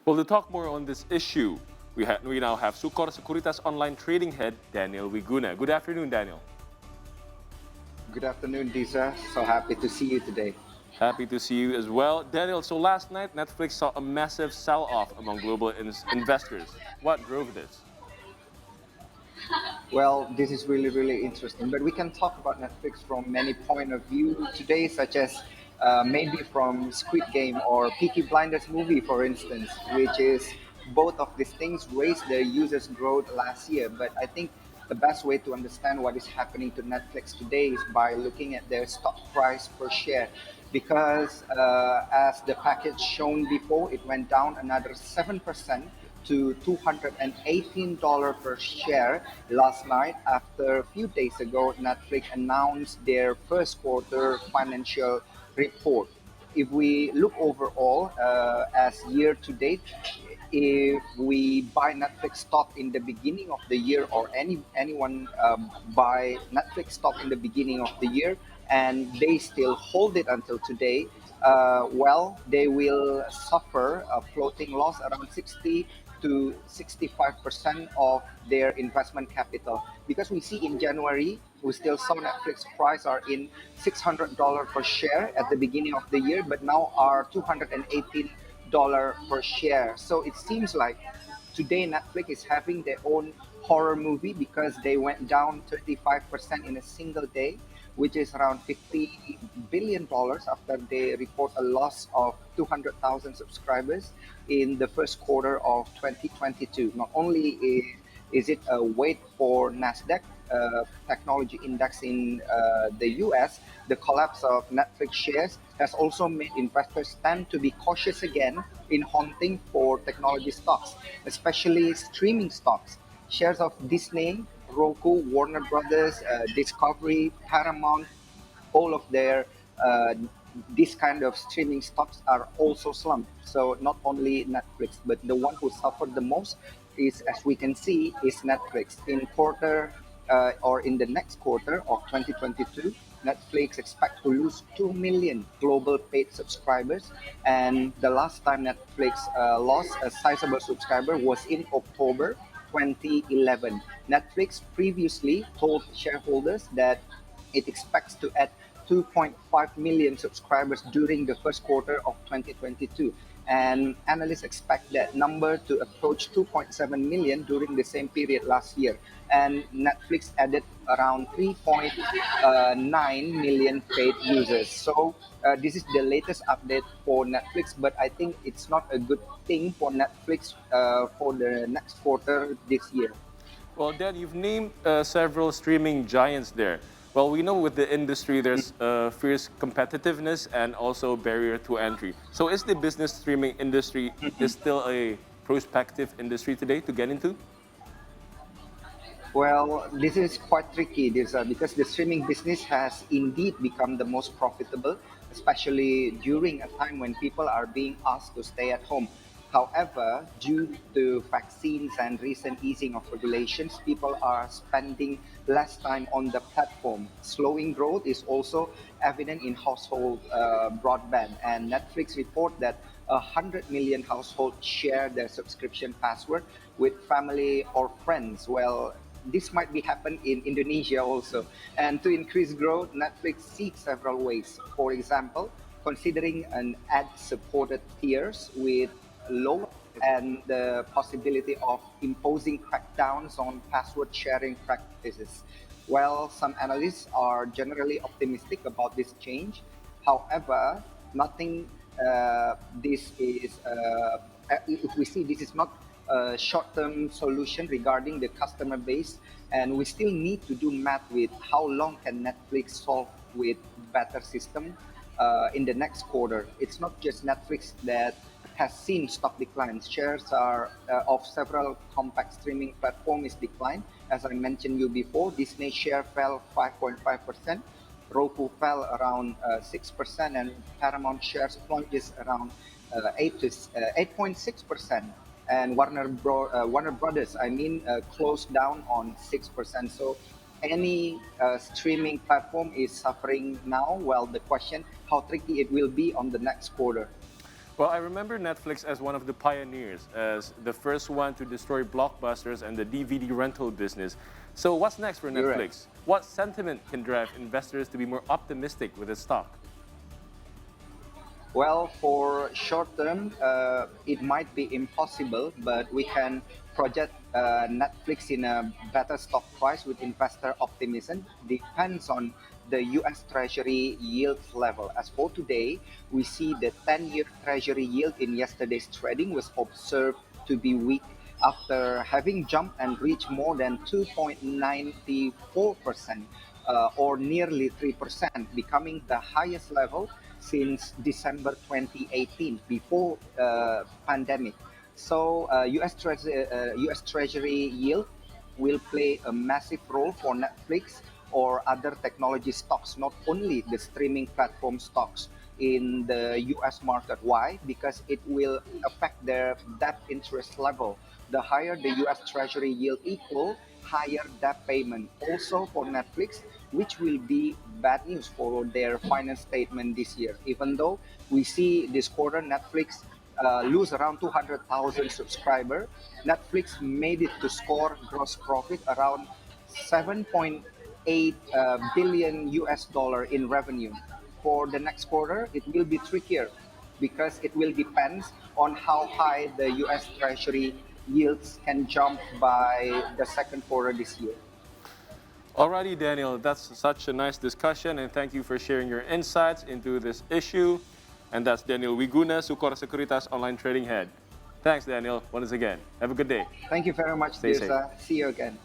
Well, to talk more on this issue, we now have Sukor Securitas Online Trading Head, Daniel Wiguna. Good afternoon, Daniel. Good afternoon, Disa. So happy to see you today. Happy to see you as well. Daniel, so last night, Netflix saw a massive sell-off among global investors. What drove this? Well, this is really, really interesting. But we can talk about Netflix from many point of view today, such as maybe from Squid Game or Peaky Blinders movie, for instance, which is both of these things raised their users' growth last year. But I think the best way to understand what is happening to Netflix today is by looking at their stock price per share. Because as the package shown before, it went down another 7% to $218 per share last night after a few days ago Netflix announced their first quarter financial report. If we look overall as year to date, if we buy Netflix stock in the beginning of the year or anyone buy Netflix stock in the beginning of the year and they still hold it until today, well, they will suffer a floating loss around 60 to 65% of their investment capital. Because we see in January, we still saw Netflix price are in $600 per share at the beginning of the year, but now are $218 per share. So it seems like today Netflix is having their own horror movie because they went down 35% in a single day, which is around $50 billion after they report a loss of 200,000 subscribers in the first quarter of 2022. Not only is it a weight for NASDAQ technology index in the US, the collapse of Netflix shares has also made investors tend to be cautious again in hunting for technology stocks, especially streaming stocks. Shares of Disney, Roku, Warner Brothers, Discovery, Paramount, all of their this kind of streaming stocks are also slumped. So not only Netflix, but the one who suffered the most is, as we can see, is Netflix. In quarter or in the next quarter of 2022, Netflix expect to lose 2 million global paid subscribers. And the last time Netflix lost a sizable subscriber was in October 2011. Netflix previously told shareholders that it expects to add 2.5 million subscribers during the first quarter of 2022. And analysts expect that number to approach 2.7 million during the same period last year. And Netflix added around 3.9 million paid users. So this is the latest update for Netflix, but I think it's not a good thing for Netflix for the next quarter this year. Well, Dan, you've named several streaming giants there. Well, we know with the industry there's fierce competitiveness and also barrier to entry. So is the business streaming industry is still a prospective industry today to get into? Well, this is quite tricky, because the streaming business has indeed become the most profitable, especially during a time when people are being asked to stay at home. However, due to vaccines and recent easing of regulations, people are spending less time on the platform. Slowing growth is also evident in household broadband, and Netflix report that 100 million households share their subscription password with family or friends. Well, this might be happen in Indonesia also. And to increase growth, Netflix seeks several ways. For example, considering an ad-supported tiers with low and the possibility of imposing crackdowns on password sharing practices. While some analysts are generally optimistic about this change, however, nothing this is if we see this is not a short-term solution regarding the customer base, and we still need to do math with how long can Netflix solve with better system in the next quarter. It's not just Netflix that has seen stock declines. Shares are of several compact streaming platforms is declined. As I mentioned you before, Disney share fell 5.5%. Roku fell around 6%, and Paramount shares plunges around 8.6%. And Warner Brothers, closed down on 6%. So any streaming platform is suffering now. Well, the question how tricky it will be on the next quarter. Well, I remember Netflix as one of the pioneers, as the first one to destroy blockbusters and the DVD rental business. So, what's next for You're right. Netflix? What sentiment can drive investors to be more optimistic with its stock? Well, for short term, it might be impossible, but we can project Netflix in a better stock price with investor optimism. Depends on the U.S. Treasury yield level. As for today, we see the 10-year Treasury yield in yesterday's trading was observed to be weak after having jumped and reached more than 2.94%, or nearly 3%, becoming the highest level since December 2018, before pandemic. So US Treasury yield will play a massive role for Netflix or other technology stocks, not only the streaming platform stocks in the US market. Why? Because it will affect their debt interest level. The higher the US Treasury yield equal, higher debt payment. Also for Netflix, which will be bad news for their finance statement this year. Even though we see this quarter Netflix lose around 200,000 subscribers, Netflix made it to score gross profit around 7.8 billion US dollar in revenue. For the next quarter, it will be trickier because it will depend on how high the US Treasury yields can jump by the second quarter this year. Alrighty, Daniel, that's such a nice discussion, and thank you for sharing your insights into this issue. And that's Daniel Wiguna, Sukor Sekuritas Online Trading Head. Thanks, Daniel, once again. Have a good day. Thank you very much, Stay safe. Dirsa. See you again.